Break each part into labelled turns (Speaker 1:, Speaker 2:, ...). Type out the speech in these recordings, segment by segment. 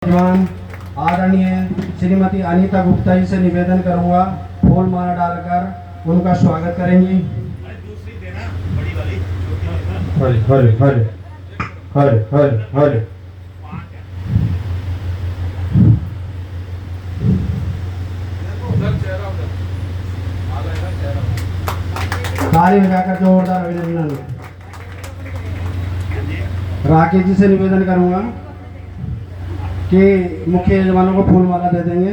Speaker 1: जवान आदरणीय श्रीमती अनीता गुप्ता जी से निवेदन करूंगा, फूल माला डालकर उनका स्वागत करेंगी। हरे हरे हरे हरे हरे हरे। ताली बजाकर जोरदार अभिनंदन। राकेश जी से निवेदन करूंगा कि मुख्य यजमानों को फूल माला दे देंगे।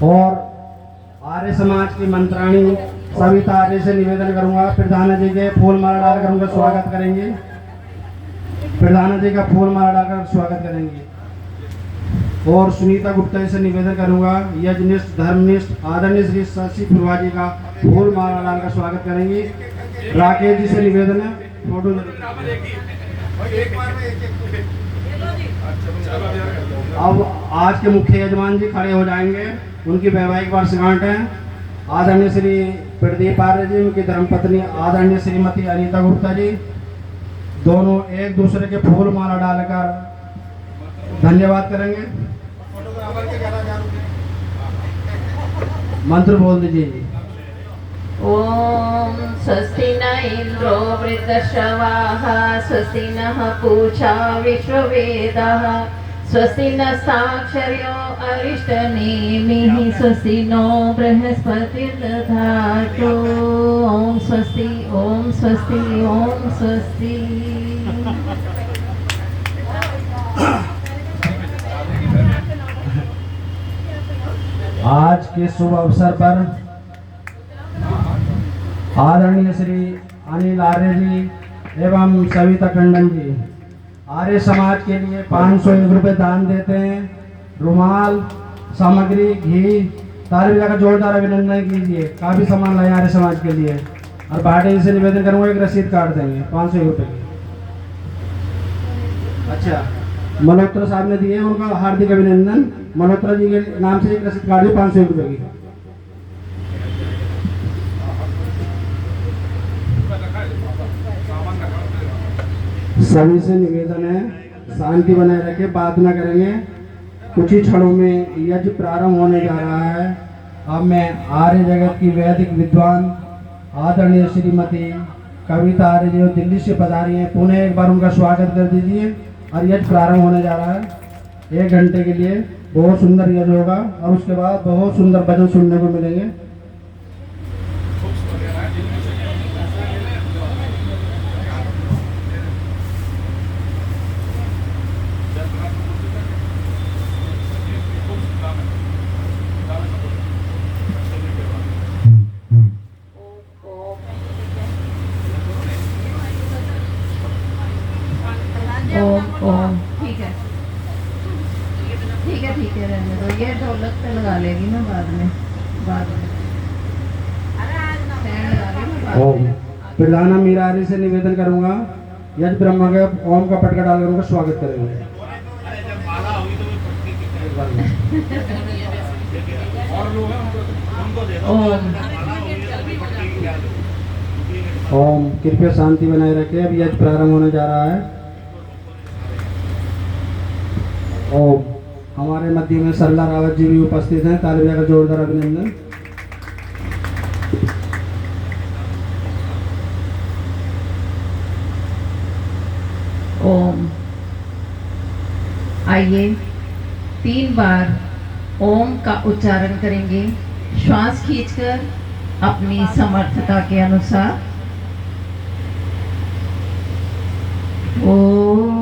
Speaker 1: और आर्य समाज की मंत्राणी सविता आर्य से निवेदन करूंगा, प्रधान जी के फूल माला डालकर उनका स्वागत करेंगे। प्रधान जी का फूल माला डालकर स्वागत करेंगे। और सुनीता गुप्ता जी से निवेदन करूंगा, यजनिष्ठ धर्मनिष्ठ आदरणीय श्री शशि फुलवा जी का फूल माला डालकर स्वागत करेंगे। राकेश जी से निवेदन है, फोटो अब आज के मुख्य यजमान जी खड़े हो जाएंगे, उनकी वैवाहिक वर्षगांठ है। आदरणीय श्री प्रदीप आर्य जी, उनकी धर्मपत्नी आदरणीय श्रीमती अनीता गुप्ता जी, दोनों एक दूसरे के फूल माला डालकर धन्यवाद करेंगे। मंत्र बोल दीजिए जी।
Speaker 2: ओम स्वस्ति न इंद्रो वृद्धश्रवाः स्वस्ति नः पूषा विश्ववेदाः स्वस्ति न साक्षर्यो अरिष्टनेमिः स्वस्ति नो बृहस्पतिर्दधातु। ओम स्वस्ति ओम स्वस्ति ओम स्वस्ति।
Speaker 1: आज के शुभ अवसर पर आदरणीय श्री अनिल आर्य जी एवं सविता टंडन जी आर्य समाज के लिए 501 रुपये दान देते हैं। रुमाल, सामग्री, घी, ताली बजाकर जोरदार अभिनंदन कीजिए। काफी सामान लाए आर्य समाज के लिए। और भाटे जी से निवेदन करूंगा, एक रसीद काट देंगे 501 रुपये की। अच्छा, मल्होत्रा साहब ने दिए, उनका हार्दिक अभिनंदन। मल्होत्रा जी के नाम से एक रसीद काट दी 501 रुपये की। सभी से निवेदन है, शांति बनाए रखे, बात न करेंगे। कुछ ही क्षणों में यज्ञ प्रारंभ होने जा रहा है। अब मैं आर्य जगत की वैदिक विद्वान आदरणीय श्रीमती कविता आर्य जी दिल्ली से पधारी हैं, पुनः एक बार उनका स्वागत कर दीजिए। और यज्ञ प्रारंभ होने जा रहा है। 1 घंटे के लिए बहुत सुंदर यज्ञ होगा और उसके बाद बहुत सुंदर भजन सुनने को मिलेंगे।
Speaker 2: ओम ठीक है ठीक है ठीक है, रहने दो। ये ढोलक पे लगा लेगी ना बाद में
Speaker 1: ओम प्रधाना मीरारी से निवेदन करूंगा, यज्ञ ब्रह्मा के ओम का पटका डालकर उनका स्वागत करेंगे। ओम कृपया शांति बनाए रखें। अब यज्ञ प्रारंभ होने जा रहा है। ओम हमारे मध्य में सरला रावत जी भी उपस्थित हैं, ताली बजाकर जोरदार अभिनंदन।
Speaker 2: ओम आइए 3 बार ओम का उच्चारण करेंगे, श्वास खींचकर अपनी समर्थता के अनुसार। ओम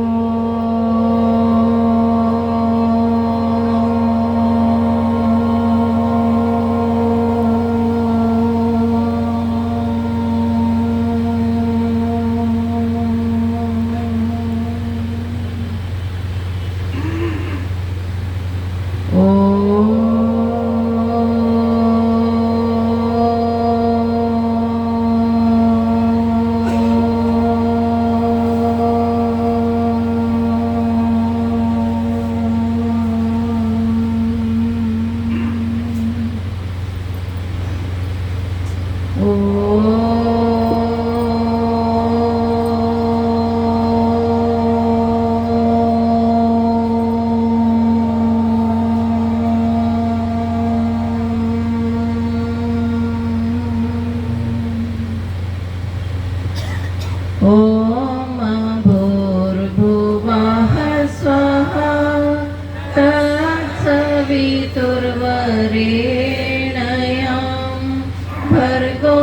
Speaker 2: सवितुर्वरेण्यं भर्गो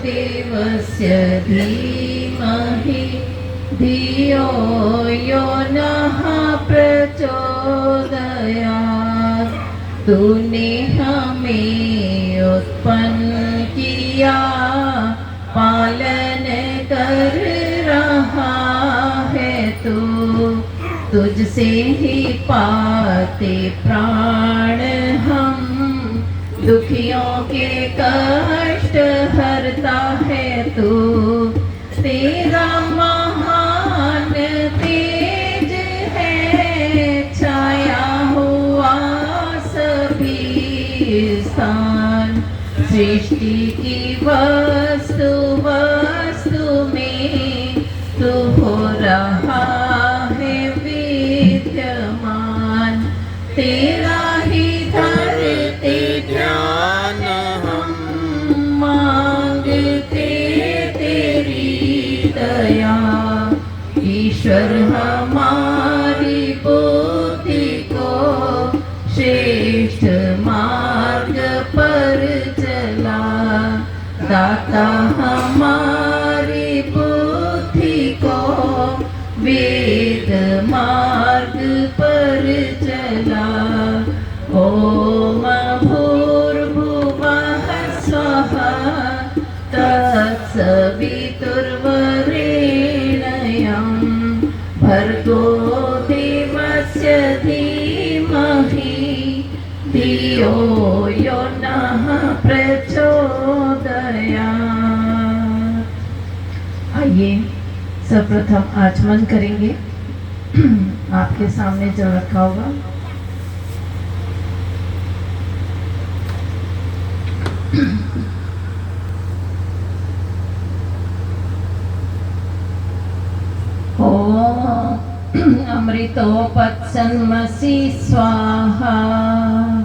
Speaker 2: देवस्य धीमहि धियो यो नः प्रचोदयात्। तूने हमें उत्पन्न किया, पालन कर रहा है तू। तुझसे ही पाते प्राण हम, दुखियों के कष्ट हरता है तू। तेरा महान तेज है छाया हुआ सभी स्थान। सृष्टि की वस्तु वस्तु में तू हो रहा है विद्यमान। तेरा ही धरते ध्यान हम मांगते तेरी दया। ईश्वर हमारी बुद्धि को श्रेष्ठ मार्ग पर चला। दाता हमारी बुद्धि को वेद मार्ग पर चला। ओम भूर्भुवः स्वः तत्सवितुर्वरेण्यं भर्गो देवस्य धीमहि धियो यो नः प्रचोदयात्। आइए सर्वप्रथम आचमन करेंगे। आपके सामने जल रखा होगा। ओम अमृतोपत्सन्मसि स्वाहा।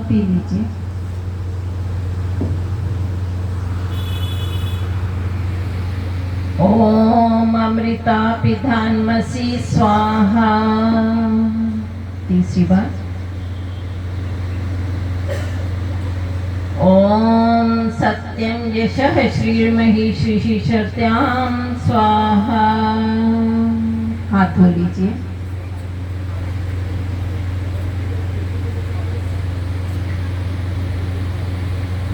Speaker 2: पी लीजिए। ओम अमृता पिधानमसि स्वाहा। तीसरी बार। ओम सत्यं यशः श्रीर्महि श्रीशर्त्यां स्वाहा। हाथ धो लीजिए।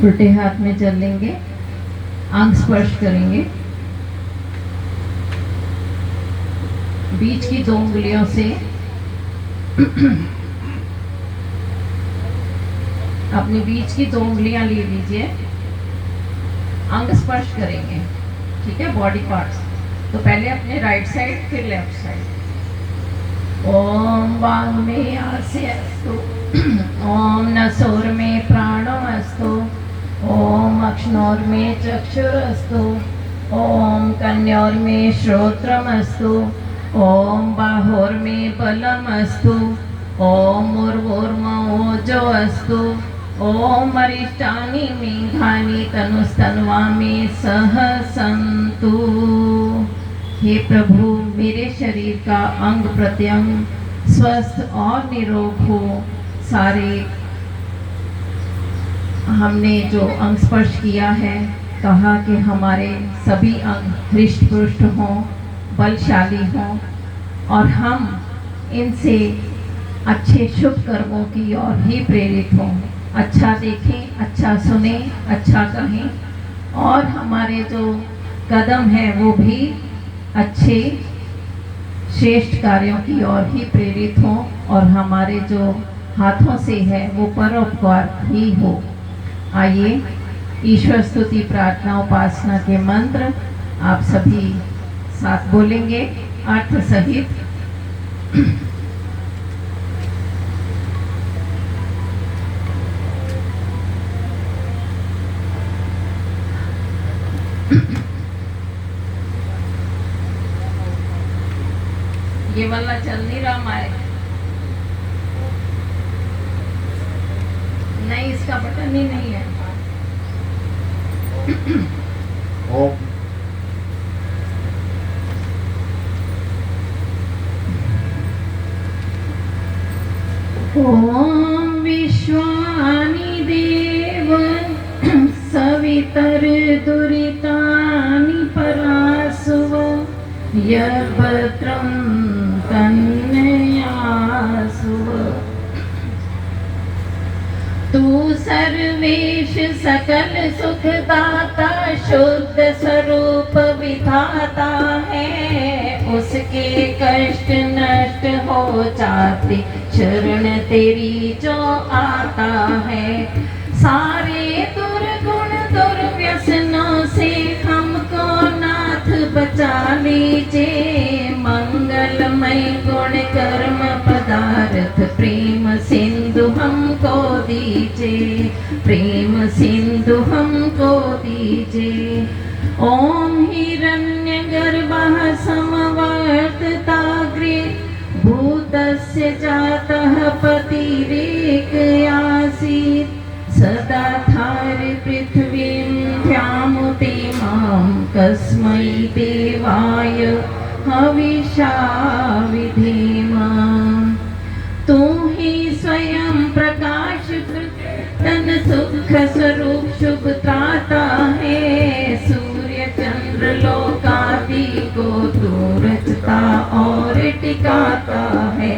Speaker 2: उल्टे हाथ में जल लेंगे, अंग स्पर्श करेंगे। बीच की 2 उंगलियों से अपनी बीच की 2 उंगलियां ले लीजिए, अंग स्पर्श करेंगे। ठीक है, बॉडी पार्ट्स। तो पहले अपने राइट साइड, फिर लेफ्ट साइड। ओम वांग में आस्य अस्तु, ओम नसोर में प्राणो अस्तु, ओम अक्ष्णोर में चक्षुरस्तु, ओम कन्योर में श्रोत्रमस्तु, ओम बाहोर में बलमस्तु, ओम उर्वोर्मोजो अस्तु, ओम अरिष्टानि मेघानि तनुस्तन्वा में सह सन्तु। हे प्रभु, मेरे शरीर का अंग प्रत्यंग स्वस्थ और निरोग हो। सारे हमने जो अंग स्पर्श किया है, कहा कि हमारे सभी अंग हृष्ट पुष्ट हों, बलशाली हों और हम इनसे अच्छे शुभ कर्मों की ओर ही प्रेरित हों। अच्छा देखें, अच्छा सुने, अच्छा कहें और हमारे जो कदम हैं वो भी अच्छे श्रेष्ठ कार्यों की ओर ही प्रेरित हों और हमारे जो हाथों से है वो परोपकार ही हो। आइए ईश्वर स्तुति प्रार्थना उपासना के मंत्र आप सभी साथ बोलेंगे अर्थ सहित। ये वाला चल नहीं रहा माइक, नहीं इसका बटन ही नहीं है। ओम विश्वा यभद्रं तन्यासु। तू सर्वेश सकल सुखदाता शुद्ध स्वरूप विधाता है। उसके कष्ट नष्ट हो जाते शरण तेरी जो आता है। सारे दुर्गुण दुर्व्यसनों से हमको नाथ बचा लीजिए। मंगलमय गुण कर्म पदार्थ प्रेम सिंधु हमको दीजिए। प्रेम सिंधु हमको दीजिए। ओम हिरण्यगर्भः समवर्तताग्रे भूतस्य जातः पतिरेक आसीत्। सदा थारि पृथ्वीं ध्यामुते मां कस्मै देवाय हविषा विधेम। तू ही स्वयं प्रकाश तन सुख स्वरूप शुभ त्राता है। सूर्य चंद्र लोकादि को तू रचता और टिकाता है।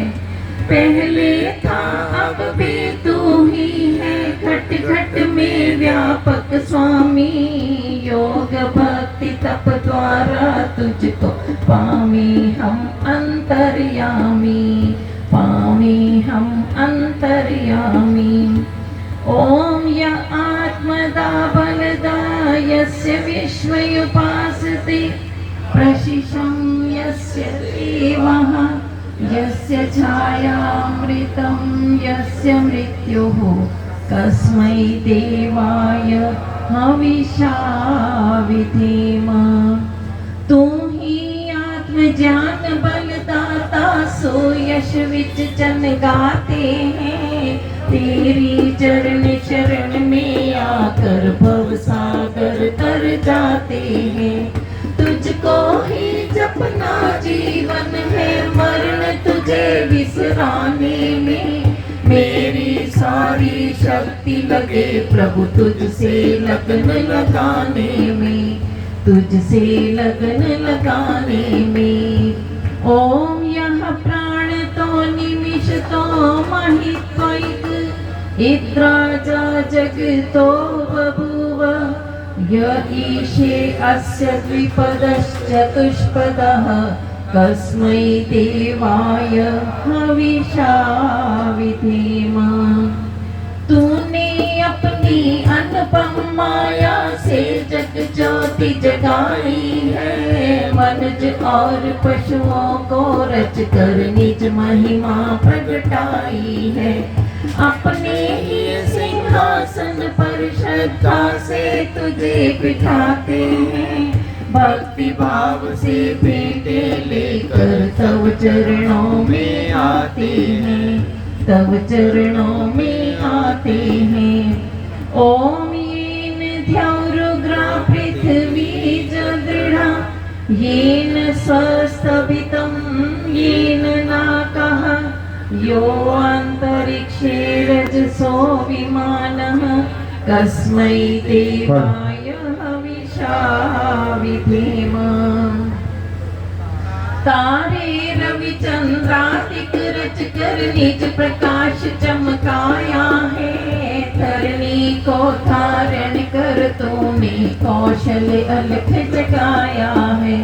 Speaker 2: पहले था अब भी तू ही है घट घट में व्यापक स्वामी। योग भक्ति तप द्वारा तुझको पामी हम अंतर्यामी। पामी हम अंतर्यामी। ओम य आत्मदा बलदा यस्य विश्वयुपासते। प्रशिशं यस्य देवः यस्य छायामृतं यस्य मृत्युः। कस्मै देवाय हविषा विधेम। तू ही आत्मज्ञान बलदाता सो यश विच जन गाते हैं। तेरी चरण शरण में आकर भव सागर तर जाते हैं। तुझको ही जपना जीवन है मरण तुझे विसराने में। मेरी सारी शक्ति लगे प्रभु तुझसे लगन लगाने में। तुझसे लगन लगाने में। ओम यह प्राण तो निमिष तो महित्वैक इद्राजा जगतो बभूव। य ईशे अस्य द्विपदश्चतुष्पदः। कस्मै देवाय हविषा विधेम। तूने अपनी अनुपम माया से जग ज्योति जगाई है। मनुज और पशुओं को रच कर निज महिमा प्रगटाई है। अपने ही सिंहासन पर श्रद्धा से तुझे बिठाते हैं। भक्ति भाव से भेंटे लेकर तव चरणों में आते हैं। तव चरणों में आते हैं। ओम येन ध्यारुग्रा पृथ्वी च दृढ़ा। येन स्वस्थभितं येन नाकः। यो अंतरिक्षे रजसो विमानः। कस्मै देवाय हविषा विधेम। तारे रवि चंद्रादिक रच कर निज प्रकाश चमकाया है। धरणी को धारण कर तूने कौशल अलख जगाया है।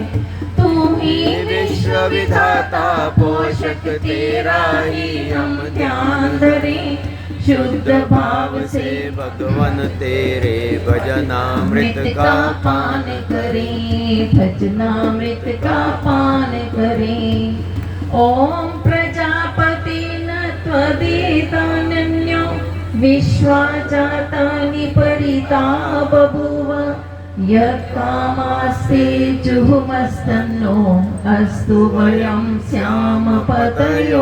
Speaker 2: तू ही विश्व विधाता पोषक तेरा ही हम ध्यान धरें। शुद्ध भाव से
Speaker 3: भगवन तेरे भजनामृत का
Speaker 2: पान करें। भजनामृत का पान करें। ओम प्रजापति न त्वदितानन्यो विश्वा जातानि परिता बभूव। यत्कामास्ते जुहुमस्तन्नो अस्तु वयं स्याम पतयोरीणाम्।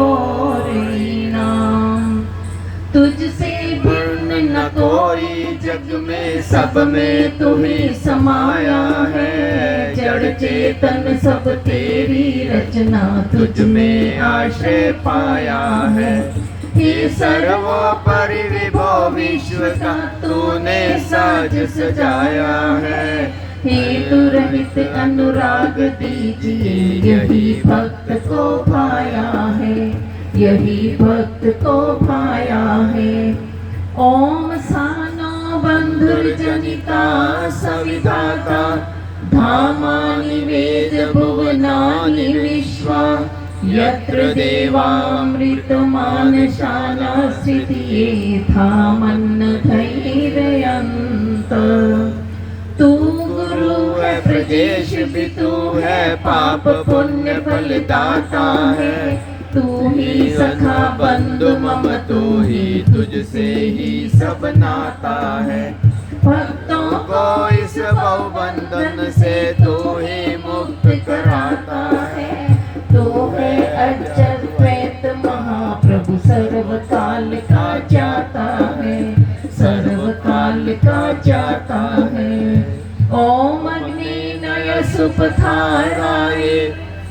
Speaker 2: तुझसे भिन्न न कोई जग में सब में तू ही समाया है। जड़ चेतन सब तेरी रचना तुझ में आश्रय पाया है। हे सर्वोपरि विभो विश्व का तूने साज सजाया है। हेतु रहित अनुराग दीजिए, यही भक्त को भाया है, यही भक्त को भाया है। ओम सानो बंधुर्जनिता सविधाता, धामानि वेद भुवनानि विश्वा, यत्र देवामृतमानशाना स्थितिये धामन्न धैर्ययन्त। तू गुरु है प्रदेश भी तू है, पाप पुण्य फलदाता है। तू ही सखा बंधु मम, तू ही तुझसे ही सब नाता है। भक्तों
Speaker 3: को इस बहुबंधन से तू ही मुक्त कराता
Speaker 2: है। तो है अजर द्वैत महाप्रभु, सर्वकाल का जाता है, सर्वकाल का जाता है। ओम अग्नि नय सुपथाराय,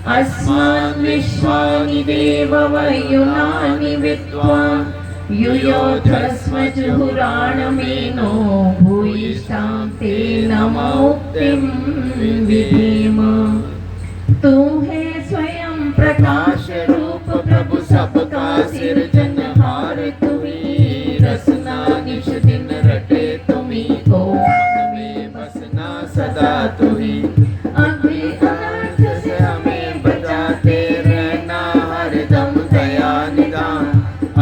Speaker 2: अस्मान् विश्वानि देव वयुनानि विद्वान्, युयोधस्म जुहुराणमेनो भूयिष्ठां ते नमोक्तिं विधेम। तू है स्वयं प्रकाश रूप प्रभु, सबका सिरजनहार तुम्ही। रसना निश दिन रटे तुम्ही को, मन में बसना सदा तुही। अभी अनर्थ से हमें बचाते रहना, हरदम दया निदान।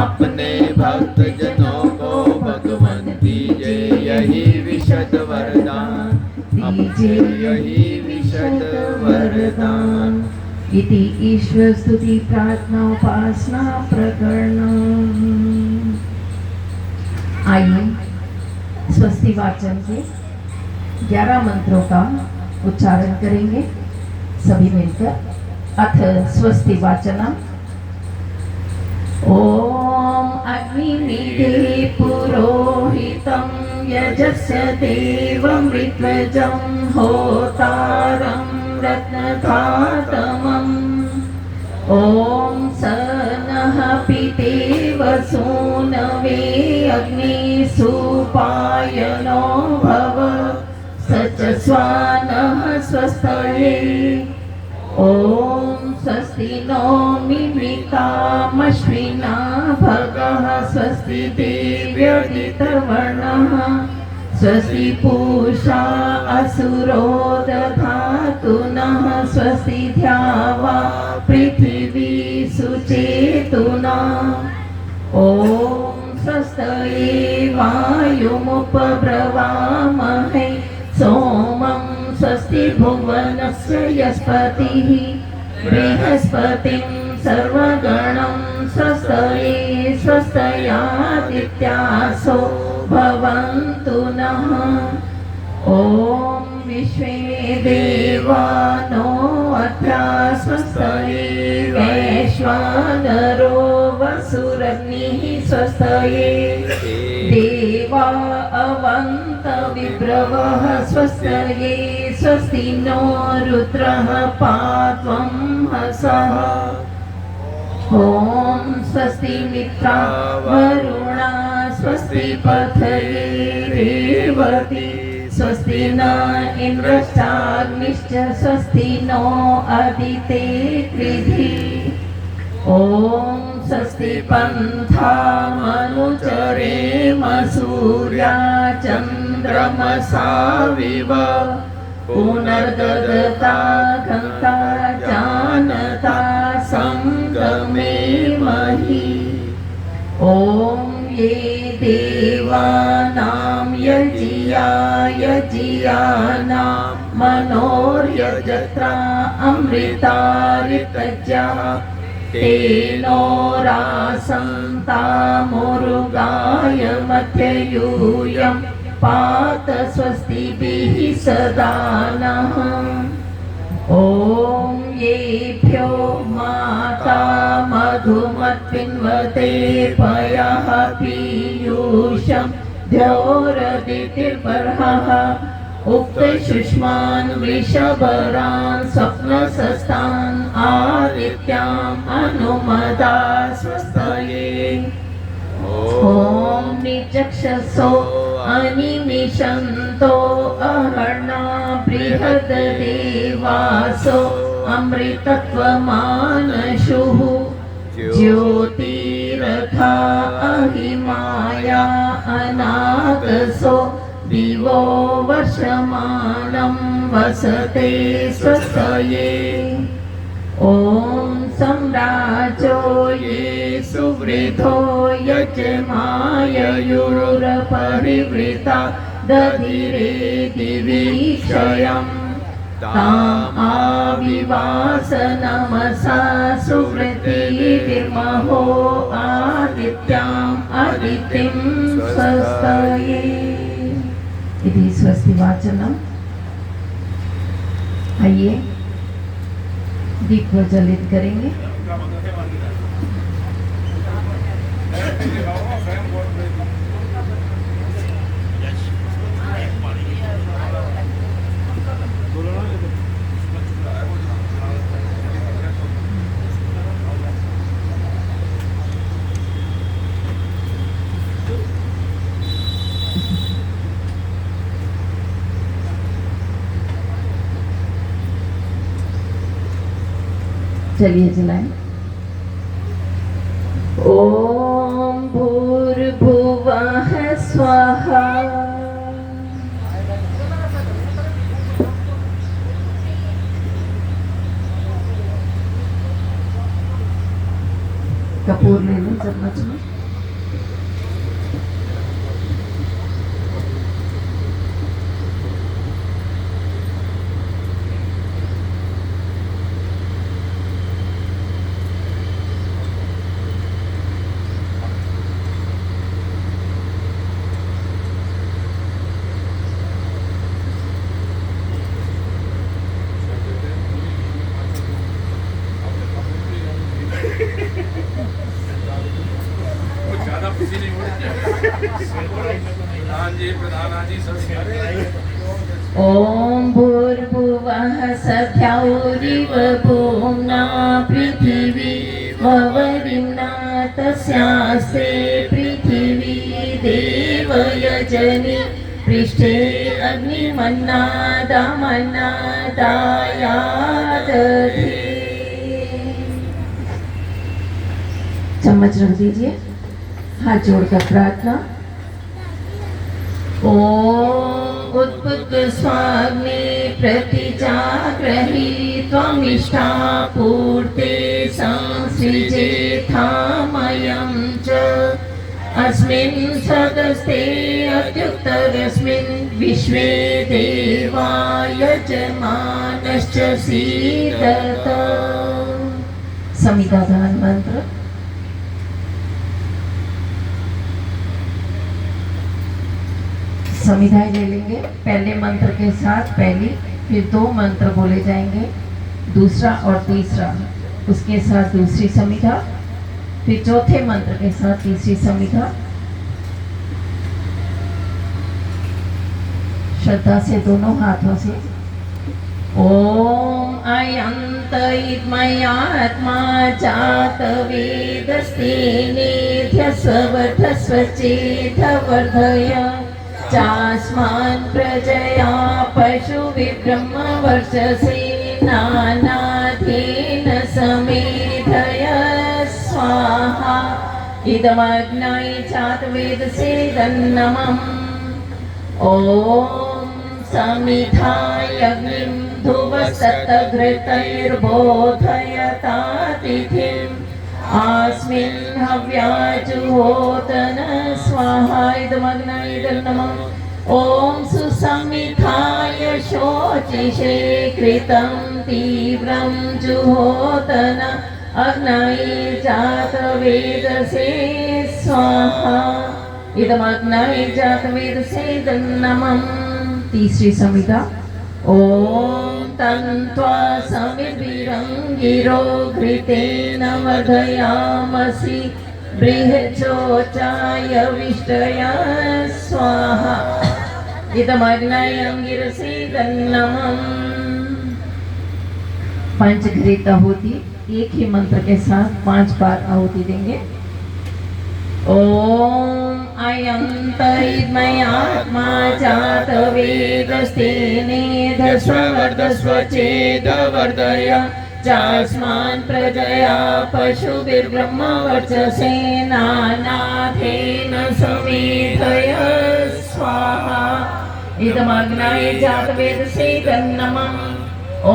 Speaker 2: अपने भक्त जनों को भगवान दीजे यही विशद वरदान, दीजे यही विशद वरदान। इति ईश्वर स्तुति प्रार्थना उपासना प्रकरण। आइए स्वस्ति वाचन के 11 मंत्रों का उच्चारण करेंगे सभी मिलकर। अथ स्वस्ति वाचनम्। ओम अग्निमीडे पुरोहितं यजस्य देवमृत्वजं, होतारं रत्नधातमम्। ओम स नः पितेव सूनवे, अग्निसुपायनो भव। स च स्वानः स्वस्तये। ओम स्वस्ति नो मिमितामश्विना भगः, स्वस्ति देव्यदितवर्णः। स्वस्ति पूषा असुरो दधातु नः, स्वस्ति द्यावा पृथिवी सुचेतुना। ओम स्वस्तये वायुमुपब्रवामहे, सोमं स्वस्ति भुवनस्य यस्पतिः। बृहस्पतिं सर्वगणं स्वस्तये, स्वस्तयादित्यासो भवन्तु नः। ओम विश्वे देवानो अत्रा स्वस्तये, वैश्वानरो वसुरग्निः स्वस्तये। देवा अवन्त विप्रवः स्वस्तये, स्वस्ति नो रुद्रः पात्वं हसः। ओम स्वस्ति मित्रा वरुणा, स्वस्ति पथये रेवती। स्वस्ति न इंद्रश्चाग्निश्च, स्वस्ति नो अदिते कृधि। ओम स्वस्ति पन्था मनुचरेम, सूर्या चन्द्रमसाविव। पुनर्ददता घन्ता जानता, संगमे महि। ओम ये देवानां यजियानां मनोर्यजत्रा अमृता ऋतज्या। तेनो रासन्तामुरुगाय मध्ययूयं, पात स्वस्तिभिः सदा नः। ओम येभ्यो माता मधुमत्पिन्वते, पयः पीयूषं द्यौरदितिर्बर्हः। उक्तशुष्मान् वृषभरान्, स्वप्नसस्तान् आदित्याम् अनुमदा स्वस्तये। ओम निचक्षसो अनिमिषन्तो अहर्णा बृहद्देवासो अमृतत्वमानशुः ज्योतिरथा अहिमाया अनागसो दिवो वर्षमानं वसते स्वस्तये। ॐ सम्राजो ये सुवृद्धो यजमाययुरपरिवृता दधिरे दिवीक्षयम् तामाविवास नमसा सुवृत्तिर्महो आदित्याम् आदित्यं स्वस्तये। इति स्वस्ति वाचनम्। आइए दीप प्रज्वलित करेंगे। चलिए जलाएं। ओम भूर्भुवः स्वाहा। कपूर ले लो चम्मच में। ओम भूर्भुवः सख्यौरिव भूम्ना पृथिवी ववरिम्ना तस्यास्ते पृथिवी देवयजनि पृष्ठे अग्निमन्नादामन्नादायादधे। चम्मच रख दीजिए। हाथ जोड़कर प्रार्थना। ओम उत्पुत स्वाग्ने प्रतिजाग्रही त्वमिष्टा पूर्ते संसृजेथामयं च अस्मिन् सदस्ते अत्युत्तरस्मिन् विश्वे देवा यजमानश्च सीदत। संविधान मंत्र। समिधाएं ले लेंगे। पहले मंत्र के साथ पहली, फिर 2 मंत्र बोले जाएंगे, दूसरा और तीसरा, उसके साथ दूसरी समिधा, फिर चौथे मंत्र के साथ तीसरी समिधा। श्रद्धा से दोनों हाथों से। ओम अयंत इद्मयात्मा जात वेदस्ते नेध्यस्वर्थस्व चेतवर्धय चास्मान् प्रजया पशु विब्रह्म वर्चसे नानाधेन समेधय स्वाहा। इदमग्नाय जातवेदसे दन्नमम्। ओम समिधाय अग्निं धुवस्ततघृतैर्बोधयतातिथिम् अस्मिन् हव्याजुहोतन स्वाहा। इदमग्नाय दन्नमम्। ओम सुसमिधाय शोचिषे कृतं तीव्रं जुहोतन अग्नये जातवेदसे स्वाहा। इदमग्नये जातवेदसे दन्नमम्। तीसरी समिधा। ओम तन्त्वा समिद्भिरङ्गिरो घृतेन वर्धयामसि बृहच्चोचाय विष्टय स्वाहा। इदमग्नये अंगिरसे दन्नमम्। पंचघृत आहुति एक ही मंत्र के साथ 5 बार आहुति देंगे। ओम अयन्तरिद्मयात्मा जातवेदस्तेनेधस्ववर्धस्वचेदवर्धय चास्मान् प्रजया पशुभिर्ब्रह्मवर्चसेना नाथेन समेधय स्वाहा इदमग्नाय जातवेदसेदन्नमः ॐ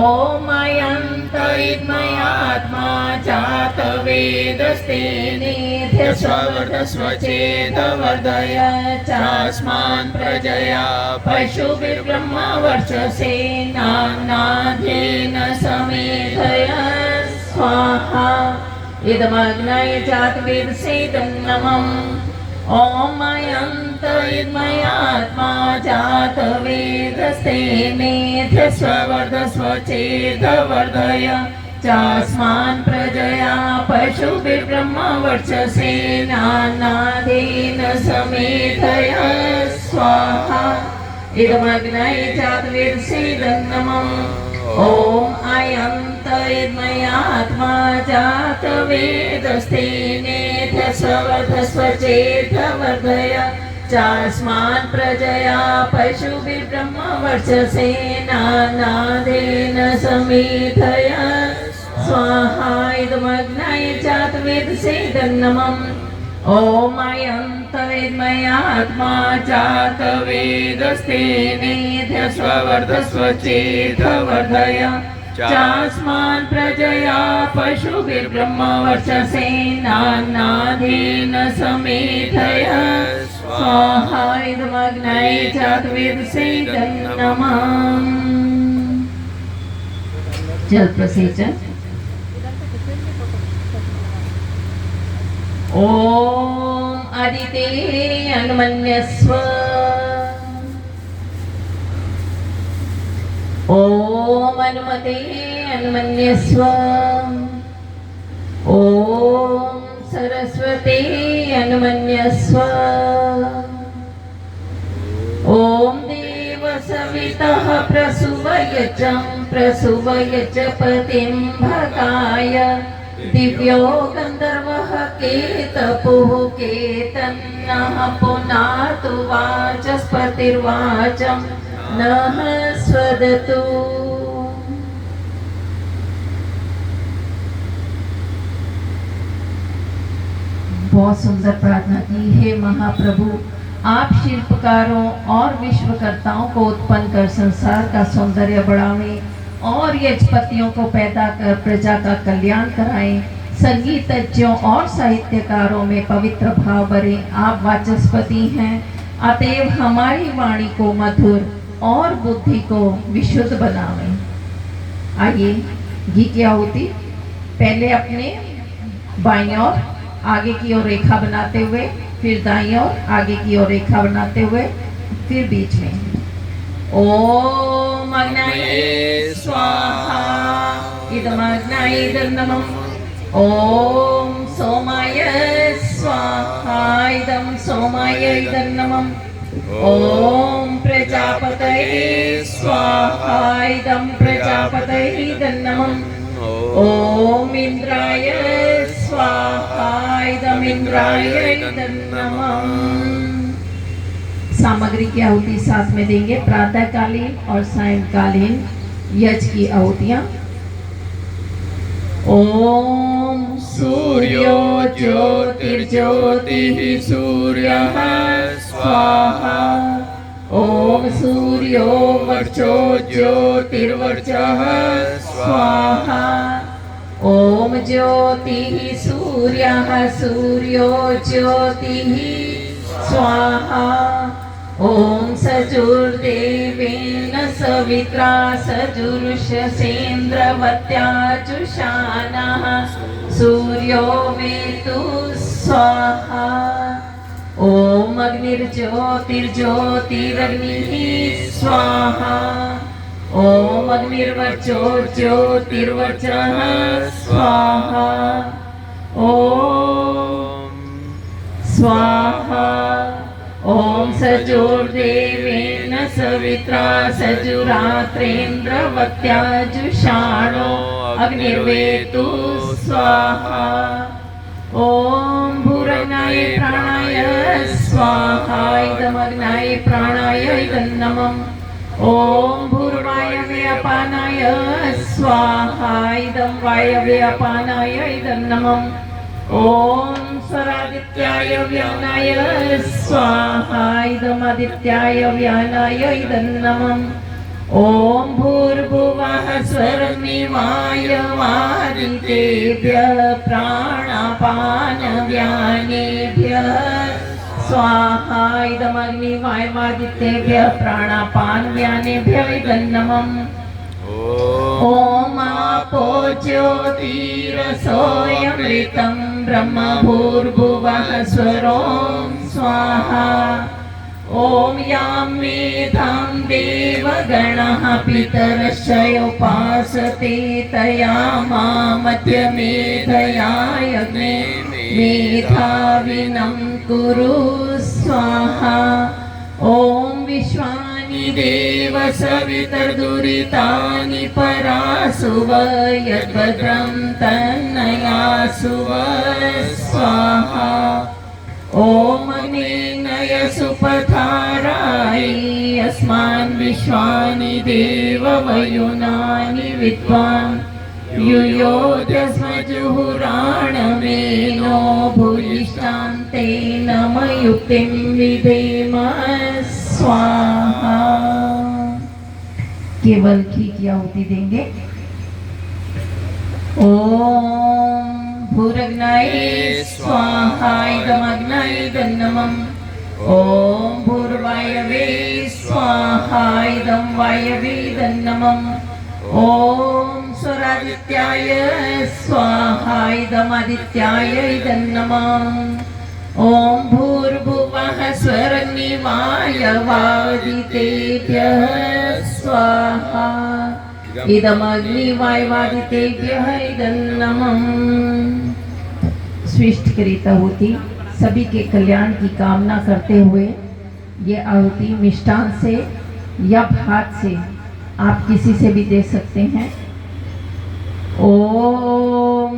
Speaker 2: अयन्तरिद्मयात्मा जातवेदस्तेनेध्यस्ववर्धस्वचेदवर्धय चास्मान् प्रजया पशुभिर्ब्रह्मवर्चसेना नाथेन समेधय स्वाहा इदमग्नाय जातवेदसेदन्नमः ॐ अयन्तरिद्मयात्मा जातवेदस्तेनेध्यस्ववर्धस्वचेदवर्धय चास्मान् प्रजया पशुभिर्ब्रह्मवर्चसेना नाथेन समेधय स्वाहा इदमग्नाय जातवेदसेदन्नमः ॐ अयन्तरिद्मयात्मा जातवेदस्तेनेध्यस्ववर्धस्वचेदवर्धय चास्मान् प्रजया पशुभिर्ब्रह्मवर्चसेना नाथेन समेधय स्वाहा इदमग्नाय जातवेदसेदन्नमः ॐ अयन्तरिद्मयात्मा जातवेदस्तेनेध्यस्ववर्धस्वचेदवर्धय चास्मान् प्रजया पशुभिर्ब्रह्मवर्चसेना नाथेन समेधय स्वाहा इदमग्नाय जातवेदसेदन्नमः जल प्रसेचन ॐ अदिते अनुमन्यस्व ॐ अनुमते अनुमन्यस्व ॐ सरस्वते अनुमन्यस्व ॐ देवसवितः प्रसूवयच पतिं भगाय दिव्यो गन्धर्वः केतपुः केतन्नः पुनातु वाचस्पतिर्वाचं नः स्वदतु। बहुत सुंदर प्रार्थना की। हे महाप्रभु, आप शिल्पकारों और विश्वकर्ताओं को उत्पन्न कर संसार का सौंदर्य बढ़ावें और यजपतियों को पैदा कर प्रजा का कल्याण कराएं। संगीतज्ञों और साहित्यकारों में पवित्र भाव भरें। आप वाचस्पति हैं, अतएव हमारी वाणी को मधुर और बुद्धि को विशुद्ध बनावें। आइए घी की आहुति पहले अपने बाईं ओर आगे की ओर रेखा बनाते हुए, फिर दाईं ओर आगे की ओर रेखा बनाते हुए, फिर बीच में। ओम अग्नये स्वाहा इदमग्नये नमः। ओम सोमाय स्वाहा इदं सोमाय नमः। ओम प्रजापतये स्वाहा इदं प्रजापतये नमः। ओम इंद्राय स्वाहा इदं इंद्राय नमः। सामग्री की आहुति साथ में देंगे। प्रातःकालीन और सायंकालीन यज्ञ की आहुतियां। ओम सूर्यो ज्योतिर्ज्योतिः सूर्यः स्वाहा। ओम सूर्यो वर्चो ज्योतिर्वर्चः स्वाहा। ओम ज्योतिः सूर्यः सूर्यो ज्योतिः स्वाहा। ओम सजुर्देवेन सवित्रा सजुर्षसेन्द्रवत्याजुषाणः सूर्यो वेतु स्वाहा। ओम अग्निर्ज्योतिर्ज्योतिरग्निः स्वाहा। ओम अग्निर्वर्चो ज्योतिर्वर्चः स्वाहा। ओम स्वाहा। ओम सजुर्देवेन सवित्रा सजुरात्रेन्द्रवत्याजुषाणो अग्निर्वेतु स्वाहा। ओम भूरग्नाय प्राणाय स्वाहा इदमग्नाय प्राणाय इदं नमः ॐ भूर्वायवे अपानाय स्वाहा इदं वायवे अपानाय इदं नमः ॐ स्वरादित्याय व्यानाय स्वाहा इदमादित्याय व्यानाय इदं नमः ॐ भूर्भुवः स्वरनिवायवादितेभ्यः प्राणापानव्यानेभ्यः स्वाहा इदमग्निवायवादितेभ्यः प्राणापानव्यानेभ्यः इदं नमः ॐ आपो ज्योतिरसोऽयमृतं ब्रह्म भूर्भुवः स्वरों स्वाहा ॐ यां मेधां देवगणः पितरश्च उपासते तयामामत्यमेधया यज्ञे मेधाविनं कुरु स्वाहा ॐ विश्वानि देव सवितर्दुरितानि परासुव यद्भद्रं तन्नयासुव स्वाहा ॐ अग्नेय सुपथाराय अस्मान् विश्वानि देव वयुनानि विद्वान् युयोजस्मजुहुराणमेनो भूयिष्ठान्ते नमयुक्तिं विधेम स्वाहा। केवल घी की आहुति देंगे। ओम भूरग्नाय स्वाहा इदमग्नाय इदं नमः ॐ भूर्वायवे स्वाहा इदं वायवे इदं नमः ॐ स्वरादित्याय स्वाहा इदमादित्याय इदं नमः ॐ भूर्भुवः स्वरनिवायवादितेभ्यः स्वाहा इदमग्निवायवादितेभ्यः इदं नमः। स्विष्ट करिता होती सभी के कल्याण की कामना करते हुए ये आहुति मिष्टान से या भात से आप किसी से भी दे सकते हैं। ओम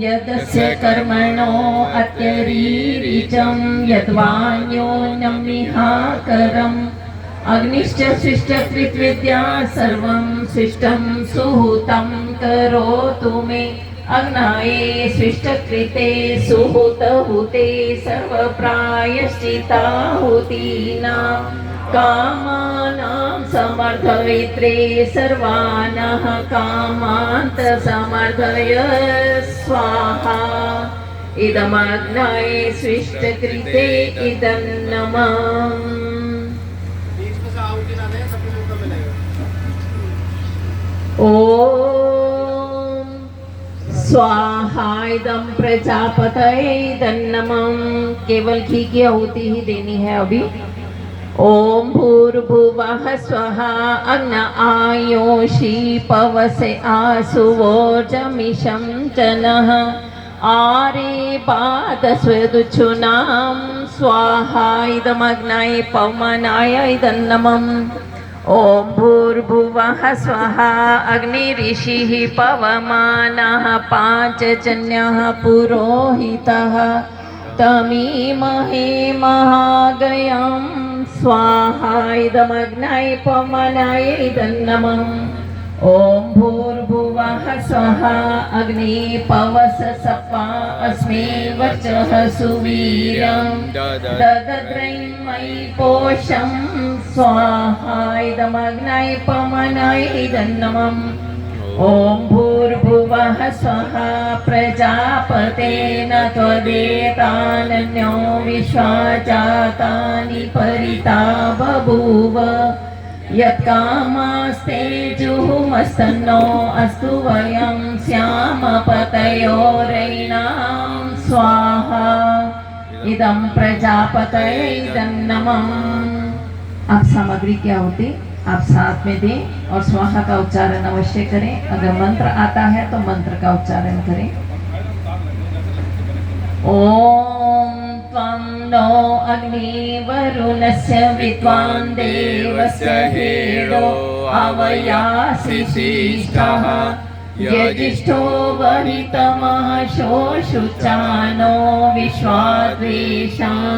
Speaker 2: यदस्य कर्मणो अत्यरीरिचं यद्वान्योन्यमिहाकरम् अग्निश्च शिष्टकृत्विद्या सर्वं शिष्टं सुहूतं करोतु मे अग्नाये शिष्टकृते सुहूतहुते सर्वप्रायश्चित्ताहुतीनां कामानां समर्थयित्रे सर्वानः कामान्त समर्थय स्वाहा इदमग्नाये शिष्टकृते इदं नमः। ओम स्वाहा इदं प्रजापतये इदं नमः। केवल घी की आहुति ही देनी है अभी। ओम भूर्भुवः स्वः अग्न आयोषि पवसे आसुवोर्जमिषं जनः आरे पादस्वदुच्छुनां स्वाहा इदमग्नाय पवमानाय इदं नमः ओम भूर्भुवः स्वः अग्निऋषिः पवमानः पांचजन्यः पुरोहितः तमीमहे महागयं स्वाहा इदमग्नाय पवमानाय इदं नमः ओम भूर्भुवः स्वः अग्नि पवस सपा अस्मे वचः सुवीरं ददद्रैं मयि पोषं स्वाहा इदमग्नाय पवमानाय इदं नमः ओम भूर्भुवः स्वः प्रजापतेन त्वदेतानन्यो विश्वा जातानि परिता बभूव यत्कामास्ते जुहुमस्तन्नो अस्तु वयं स्याम पतयोरैनां स्वाहा इदं प्रजापतये इदं नमः। अब सामग्री क्या होती आप साथ में दें और स्वाहा का उच्चारण अवश्य करें। अगर मंत्र आता है तो मंत्र का उच्चारण करें। ओम त्वं नो अग्नि वरुणस्य विद्वान् देवस्य हेडो अवयासि शिष्टः यजिष्ठो वरितमः शोषुचानो विश्वाद्वेषान्